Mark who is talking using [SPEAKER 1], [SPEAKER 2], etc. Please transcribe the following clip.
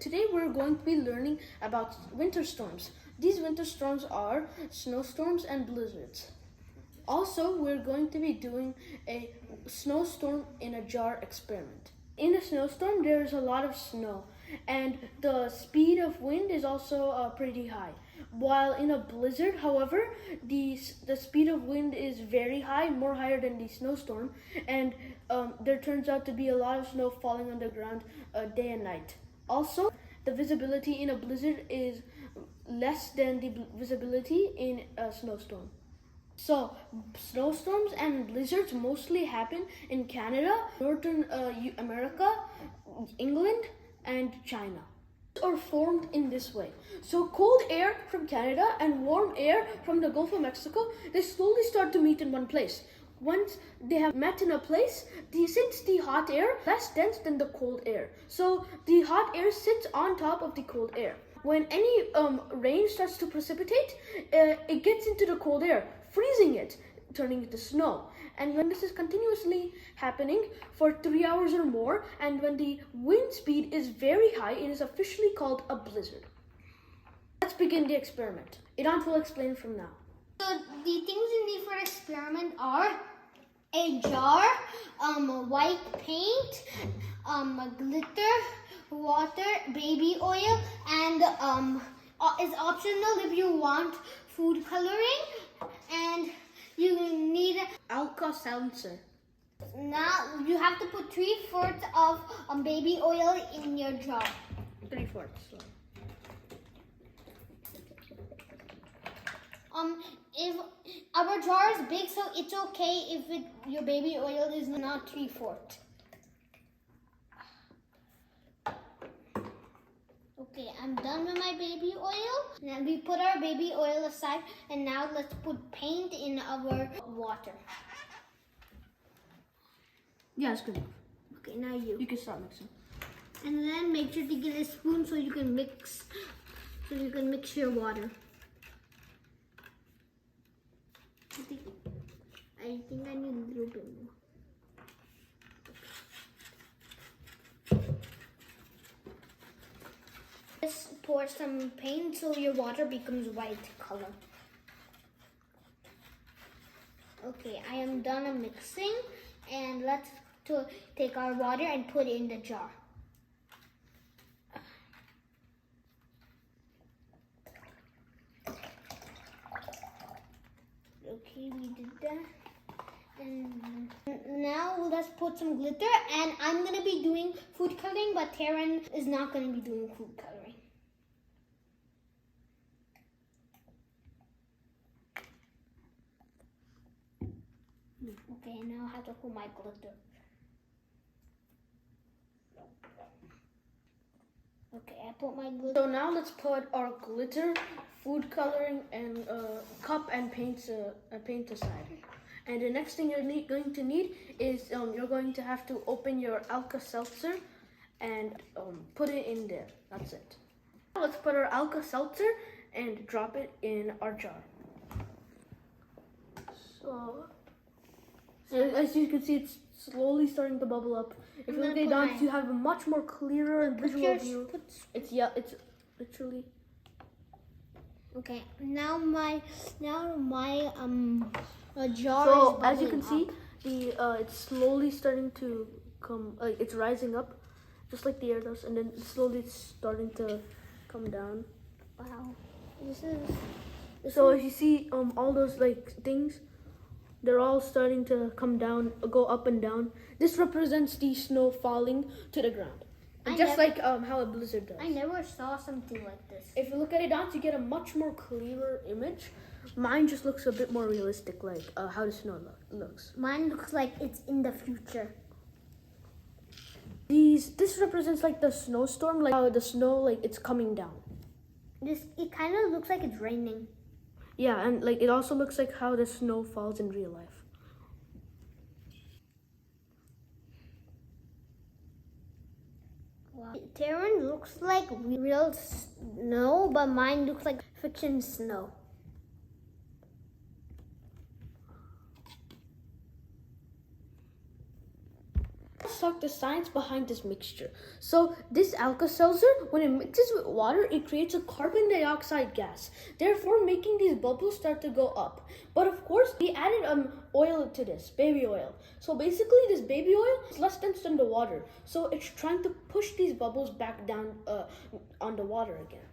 [SPEAKER 1] Today we're going to be learning about winter storms. These winter storms are snowstorms and blizzards. Also, we're going to be doing a snowstorm in a jar experiment. In a snowstorm, there's a lot of snow, and the speed of wind is also pretty high. While in a blizzard, however, the speed of wind is very high, more higher than the snowstorm, and there turns out to be a lot of snow falling on the ground day and night. Also, the visibility in a blizzard is less than the visibility in a snowstorm. So, snowstorms and blizzards mostly happen in Canada, Northern America, England, and China. Are formed in this way. So cold air from Canada and warm air from the Gulf of Mexico, they slowly start to meet in one place. Once they have met in a place, since the hot air is less dense than the cold air, so the hot air sits on top of the cold air. When any rain starts to precipitate, it gets into the cold air, freezing it, turning it to snow. And when this is continuously happening for 3 hours or more, and when the wind speed is very high, it is officially called a blizzard. Let's begin the experiment. Idan will explain from now.
[SPEAKER 2] So the things you need for the experiment are a jar, white paint, glitter, water, baby oil, and it's optional if you want food coloring, and you need
[SPEAKER 1] Alka-Seltzer.
[SPEAKER 2] Now you have to put 3/4 of baby oil in your jar.
[SPEAKER 1] 3/4.
[SPEAKER 2] If our jar is big, so it's okay if your baby oil is not 3/4. Okay, I'm done with my baby oil. Now we put our baby oil aside, and now let's put paint in our water.
[SPEAKER 1] Yeah, it's good.
[SPEAKER 2] Okay, now you.
[SPEAKER 1] You can start mixing.
[SPEAKER 2] And then make sure to get a spoon so you can mix your water. I think I need a little bit more. Just pour some paint so your water becomes white color. Okay, I am done mixing, and let's take our water and put it in the jar. Okay, we did that. And now let's put some glitter, and I'm gonna be doing food coloring, but Taryn is not gonna be doing food coloring. Okay, now I have to put my glitter. Okay, I put my glitter.
[SPEAKER 1] So now let's put our glitter, food coloring, and cup and paint aside. And the next thing you're going to need is you're going to have to open your Alka-Seltzer and put it in there. That's it. Now let's put our Alka-Seltzer and drop it in our jar. So as you can see, it's slowly starting to bubble up. If you look at down, you have a much more clearer and visual view. It's literally.
[SPEAKER 2] Okay, now my jar
[SPEAKER 1] So
[SPEAKER 2] is
[SPEAKER 1] as you can
[SPEAKER 2] bubbling
[SPEAKER 1] see,
[SPEAKER 2] up.
[SPEAKER 1] it's slowly starting to come. It's rising up, just like the air does, and then slowly it's starting to come down.
[SPEAKER 2] Wow, this is.
[SPEAKER 1] So as you see, all those things, they're all starting to come down, go up and down. This represents the snow falling to the ground, and just like how a blizzard does.
[SPEAKER 2] I never saw something like this.
[SPEAKER 1] If you look at it down, you get a much more clearer image. Mine just looks a bit more realistic, like how the snow looks.
[SPEAKER 2] Mine looks like it's in the future.
[SPEAKER 1] This represents like the snowstorm, like how the snow it's coming down.
[SPEAKER 2] It kind of looks like it's raining.
[SPEAKER 1] Yeah, and it also looks like how the snow falls in real life.
[SPEAKER 2] Wow. Taryn looks like real snow, but mine looks like fiction snow.
[SPEAKER 1] talk the science behind this mixture. So this Alka-Seltzer, when it mixes with water, it creates a carbon dioxide gas, therefore making these bubbles start to go up. But of course, we added oil to this, baby oil. So basically, this baby oil is less dense than the water. So it's trying to push these bubbles back down on the water again.